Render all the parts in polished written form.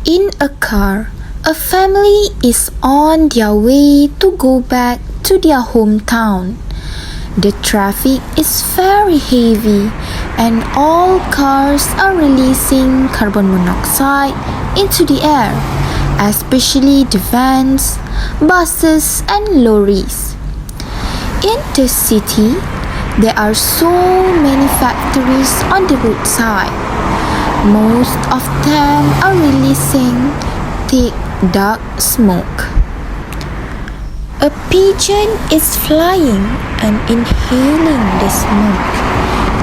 In a car, a family is on their way to go back to their hometown. The traffic is very heavy and all cars are releasing carbon monoxide into the air, especially the vans, buses and lorries. In the city, there are so many factories on the roadside. Most of them are releasing thick, dark smoke. A pigeon is flying and inhaling the smoke.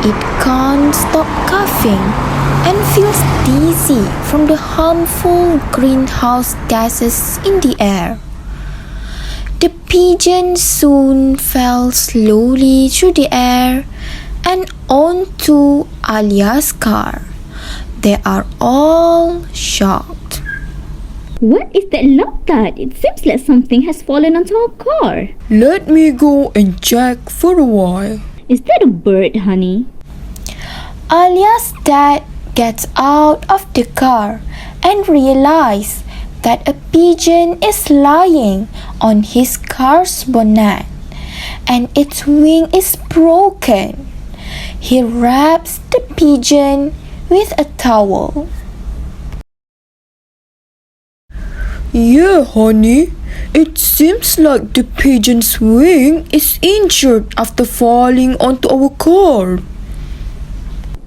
It can't stop coughing and feels dizzy from the harmful greenhouse gases in the air. The pigeon soon fell slowly through the air and onto Alia's car. They are all shocked. What is that loud thud? It seems like something has fallen onto our car. Let me go and check for a while. Is that a bird, honey? Alia's dad gets out of the car and realizes that a pigeon is lying on his car's bonnet and its wing is broken. He wraps the pigeon with a towel. Yeah, honey. It seems like the pigeon's wing is injured after falling onto our car.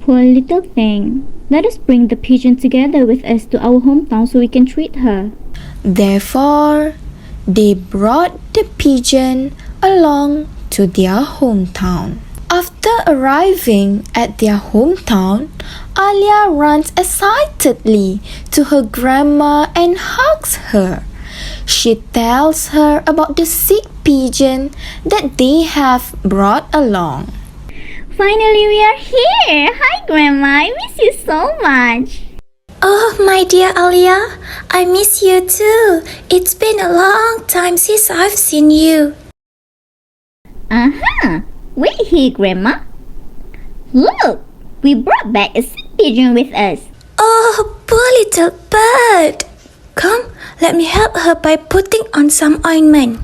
Poor little thing. Let us bring the pigeon together with us to our hometown so we can treat her. Therefore, they brought the pigeon along to their hometown. After arriving at their hometown, Alia runs excitedly to her grandma and hugs her. She tells her about the sick pigeon that they have brought along. Finally, we are here! Hi, Grandma! I miss you so much! Oh, my dear Alia, I miss you too. It's been a long time since I've seen you. Wait here, Grandma. Look! We brought back a sick pigeon with us. Oh, poor little bird. Come, let me help her by putting on some ointment.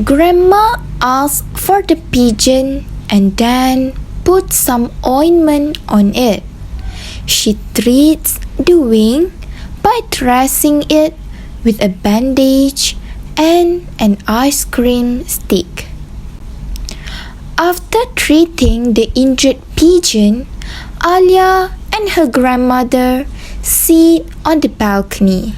Grandma asks for the pigeon and then puts some ointment on it. She treats the wing by dressing it with a bandage and an ice cream stick. After treating the injured pigeon, Alia and her grandmother sit on the balcony.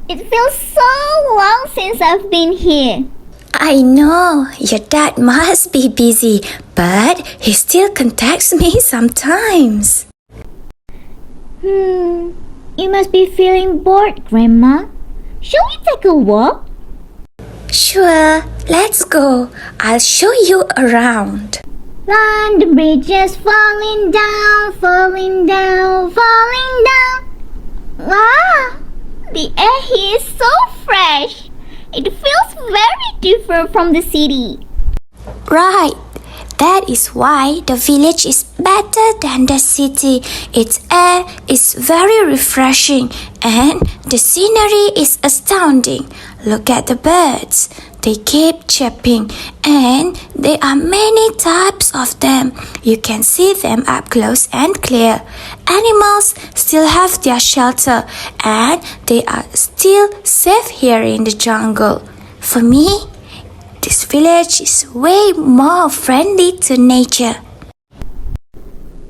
It feels so long since I've been here. I know, your dad must be busy, but he still contacts me sometimes. You must be feeling bored, Grandma. Shall we take a walk? Sure, let's go. I'll show you around. Run, the bridge is falling down, falling down, falling down. Wow! The air here is so fresh. It feels very different from the city. Right. That is why the village is better than the city. Its air is very refreshing and the scenery is astounding. Look at the birds. They keep chirping and there are many types of them. You can see them up close and clear. Animals still have their shelter and they are still safe here in the jungle. For me, this village is way more friendly to nature.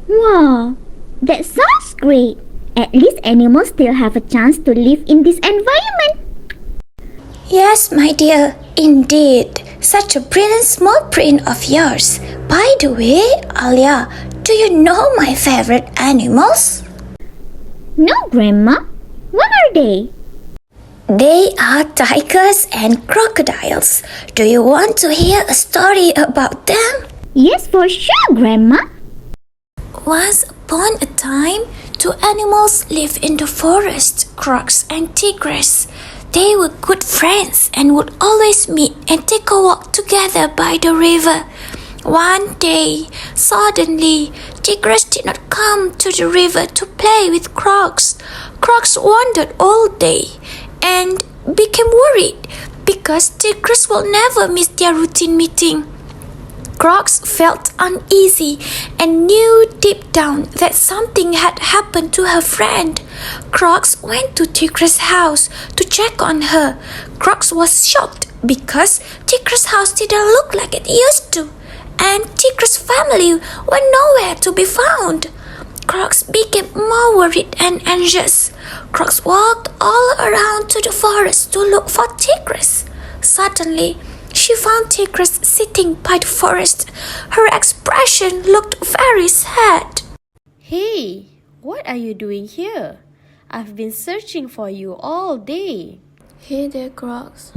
Wow, that sounds great. At least animals still have a chance to live in this environment. Yes, my dear, indeed. Such a brilliant small print of yours. By the way, Alia, do you know my favorite animals? No, Grandma. What are they? They are tigers and crocodiles. Do you want to hear a story about them? Yes, for sure, Grandma. Once upon a time, two animals lived in the forest, Crocs and Tigress. They were good friends and would always meet and take a walk together by the river. One day, suddenly, Tigress did not come to the river to play with Crocs. Crocs wondered all day and became worried because Tigress will never miss their routine meeting. Crocs felt uneasy and knew deep down that something had happened to her friend. Crocs went to Tigress' house to check on her. Crocs was shocked because Tigress' house didn't look like it used to, and Tigress' family were nowhere to be found. Crocs became more worried and anxious. Crocs walked all around to the forest to look for Tigress. Suddenly, she found Tigress sitting by the forest. Her expression looked very sad. Hey, what are you doing here? I've been searching for you all day. Hey there, Crocs.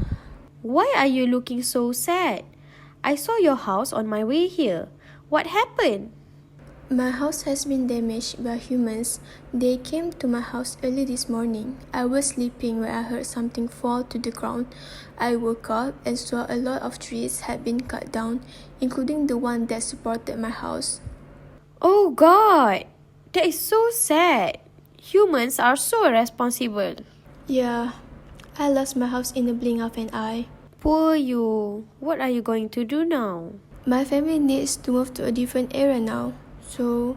Why are you looking so sad? I saw your house on my way here. What happened? My house has been damaged by humans. They came to my house early this morning. I was sleeping when I heard something fall to the ground. I woke up and saw a lot of trees had been cut down, including the one that supported my house. Oh God, that is so sad. Humans are so irresponsible. Yeah, I lost my house in the blink of an eye. Poor you. What are you going to do now? My family needs to move to a different area now, so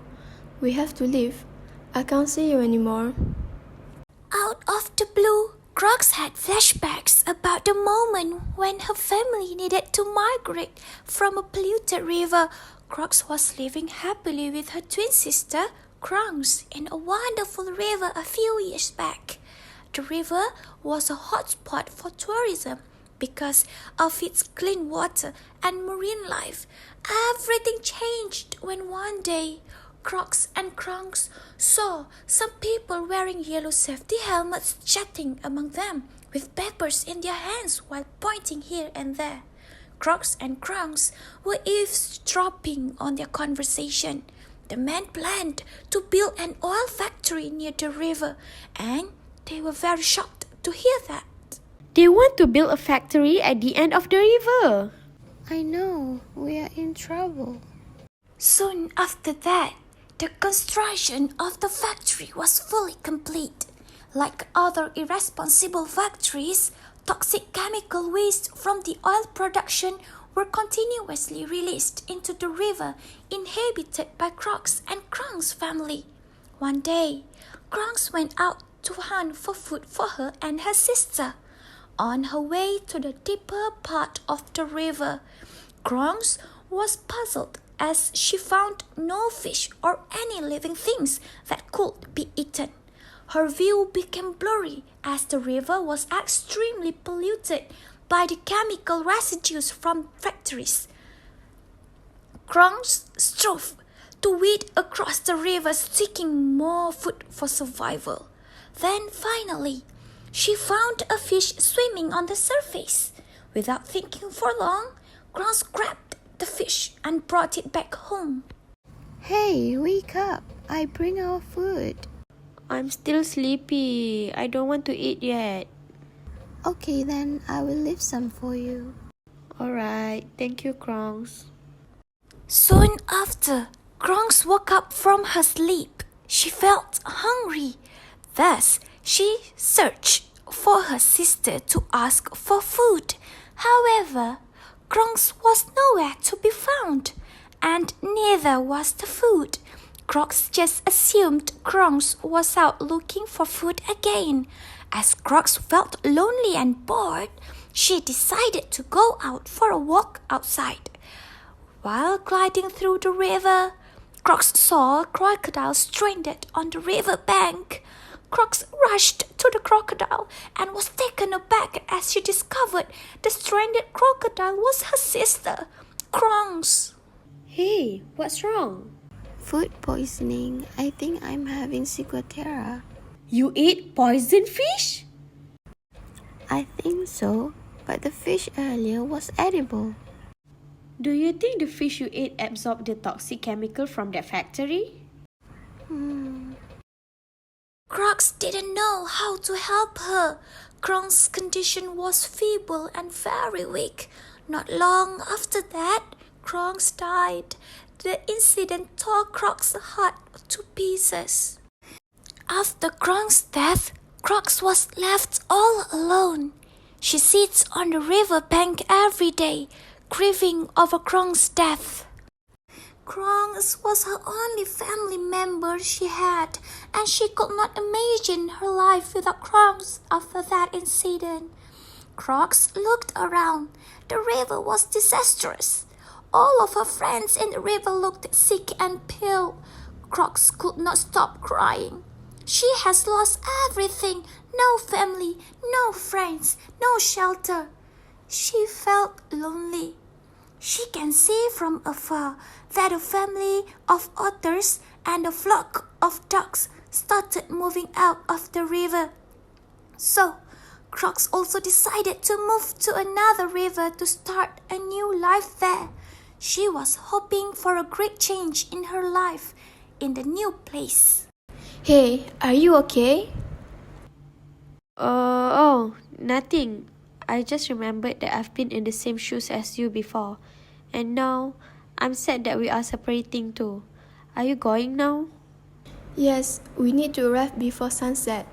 we have to leave. I can't see you anymore. Out of the blue, Crocs had flashbacks about the moment when her family needed to migrate from a polluted river. Crocs was living happily with her twin sister, Crocs, in a wonderful river a few years back. The river was a hotspot for tourism because of its clean water and marine life. Everything changed when one day Crocs and Crocs saw some people wearing yellow safety helmets chatting among them with papers in their hands while pointing here and there. Crocs and Crocs were eavesdropping on their conversation. The men planned to build an oil factory near the river, and they were very shocked to hear that. They want to build a factory at the end of the river. I know, we are in trouble. Soon after that, the construction of the factory was fully complete. Like other irresponsible factories, toxic chemical waste from the oil production were continuously released into the river inhabited by Crocs and Crocs' family. One day, Crocs went out to hunt for food for her and her sister. On her way to the deeper part of the river, Crocs was puzzled as she found no fish or any living things that could be eaten. Her view became blurry as the river was extremely polluted by the chemical residues from factories. Crocs strove to wade across the river seeking more food for survival. Then finally, she found a fish swimming on the surface. Without thinking for long, Crocs grabbed the fish and brought it back home. Hey, wake up. I bring our food. I'm still sleepy. I don't want to eat yet. Okay, then I will leave some for you. Alright, thank you, Crocs. Soon after, Crocs woke up from her sleep. She felt hungry. Thus, she searched for her sister to ask for food. However, Crocs was nowhere to be found, and neither was the food. Crocs just assumed Crocs was out looking for food again. As Crocs felt lonely and bored, she decided to go out for a walk outside. While gliding through the river, Crocs saw a crocodile stranded on the river bank. Crocs rushed to the crocodile and was taken aback as she discovered the stranded crocodile was her sister, Crocs. Hey, what's wrong? Food poisoning. I think I'm having ciguatera. You ate poison fish? I think so, but the fish earlier was edible. Do you think the fish you ate absorbed the toxic chemical from that factory? Crocs didn't know how to help her. Crocs' condition was feeble and very weak. Not long after that, Crocs died. The incident tore Crocs' heart to pieces. After Crocs' death, Crocs was left all alone. She sits on the river bank every day, grieving over Crocs' death. Crocs was her only family member she had, and she could not imagine her life without Crocs after that incident. Crocs looked around. The river was disastrous. All of her friends in the river looked sick and pale. Crocs could not stop crying. She has lost everything. No family, no friends, no shelter. She felt lonely. She can see from afar that a family of otters and a flock of ducks started moving out of the river. So, Crocs also decided to move to another river to start a new life there. She was hoping for a great change in her life in the new place. Hey, are you okay? Nothing. I just remembered that I've been in the same shoes as you before. And now, I'm sad that we are separating too. Are you going now? Yes, we need to arrive before sunset.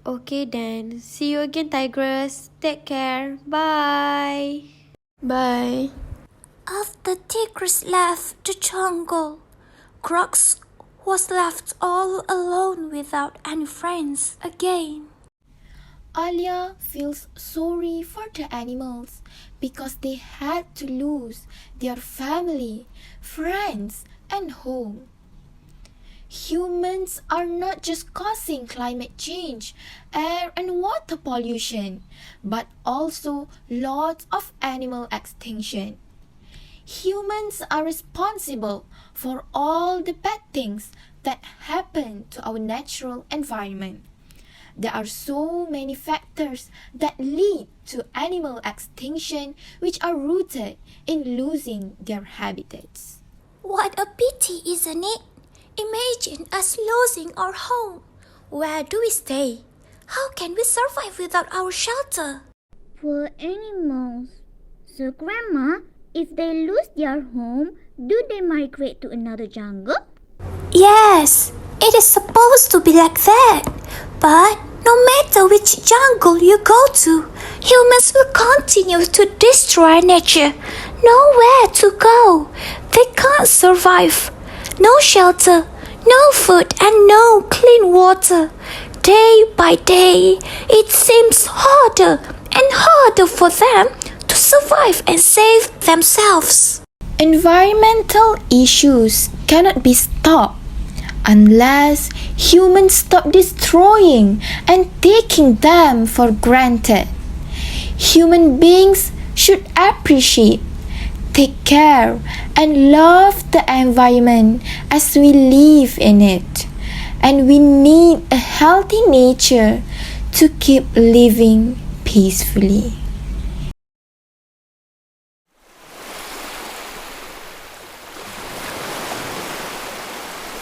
Okay then. See you again, Tigress. Take care. Bye. Bye. After Tigress left the jungle, Crocs was left all alone without any friends again. Alia feels sorry for the animals because they had to lose their family, friends, and home. Humans are not just causing climate change, air and water pollution, but also lots of animal extinction. Humans are responsible for all the bad things that happen to our natural environment. There are so many factors that lead to animal extinction which are rooted in losing their habitats. What a pity, isn't it? Imagine us losing our home. Where do we stay? How can we survive without our shelter? Poor animals. So, Grandma, if they lose their home, do they migrate to another jungle? Yes, it is supposed to be like that. But no matter which jungle you go to, humans will continue to destroy nature. Nowhere to go. They can't survive. No shelter, no food, and no clean water. Day by day, it seems harder and harder for them to survive and save themselves. Environmental issues cannot be stopped unless humans stop destroying and taking them for granted. Human beings should appreciate, take care, and love the environment as we live in it. And we need a healthy nature to keep living peacefully.